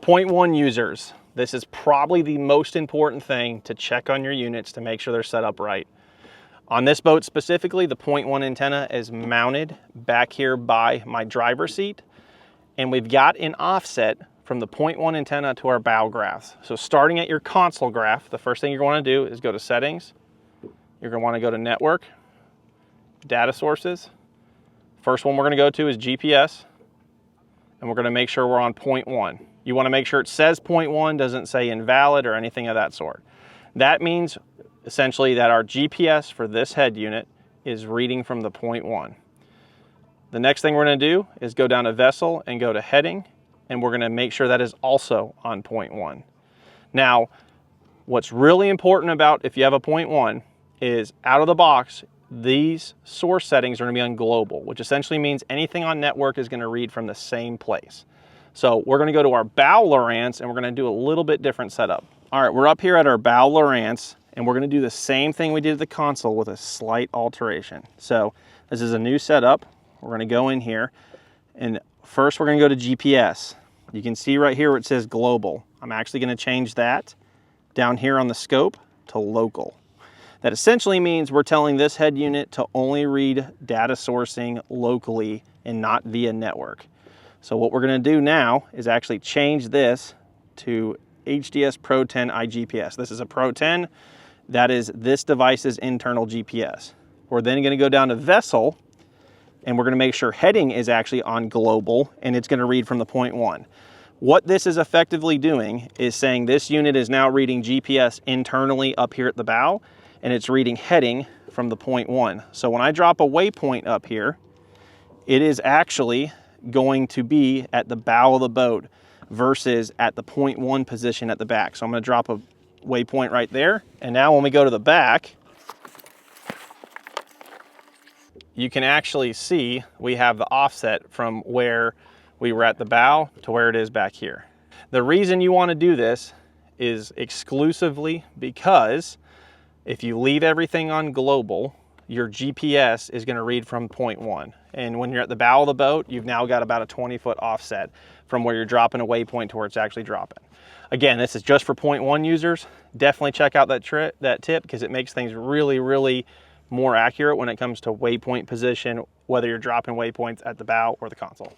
Point one users, this is probably the most important thing to check on your units to make sure they're set up right. On this boat specifically, the point one antenna is mounted back here by my driver's seat, and we've got an offset from the point one antenna to our bow graphs. So starting at your console graph, the first thing you're going to do is go to settings. You're going to want to go to network, data sources. First one we're going to go to is GPS, and we're going to make sure we're on point one. You want to make sure it says point one, doesn't say invalid or anything of that sort. That means essentially that our GPS for this head unit is reading from the point one. The next thing we're going to do is go down to vessel and go to heading, and we're going to make sure that is also on point one. Now, what's really important about if you have a point one is out of the box, these source settings are going to be on global, which essentially means anything on network is going to read from the same place. So we're going to go to our bow Lowrance, and we're going to do a little bit different setup. All right, we're up here at our bow Lowrance, and we're going to do the same thing we did at the console with a slight alteration. So this is a new setup. We're going to go in here, and first we're going to go to GPS. You can see right here where it says global. I'm actually going to change that down here on the scope to local. That essentially means we're telling this head unit to only read data sourcing locally and not via network. So what we're going to do now is actually change this to HDS Pro 10 iGPS. This is a Pro 10. That is this device's internal GPS. We're then going to go down to vessel, and we're going to make sure heading is actually on global, and it's going to read from the point one. What this is effectively doing is saying this unit is now reading GPS internally up here at the bow, and it's reading heading from the point one. So when I drop a waypoint up here, it is actually going to be at the bow of the boat versus at the point one position at the back. So I'm going to drop a waypoint right there. And now when we go to the back, you can actually see we have the offset from where we were at the bow to where it is back here. The reason you want to do this is exclusively because if you leave everything on global, your GPS is going to read from point one. And when you're at the bow of the boat, you've now got about a 20-foot offset from where you're dropping a waypoint to where it's actually dropping. Again, this is just for point one users. Definitely check out that tip because it makes things really, really more accurate when it comes to waypoint position, whether you're dropping waypoints at the bow or the console.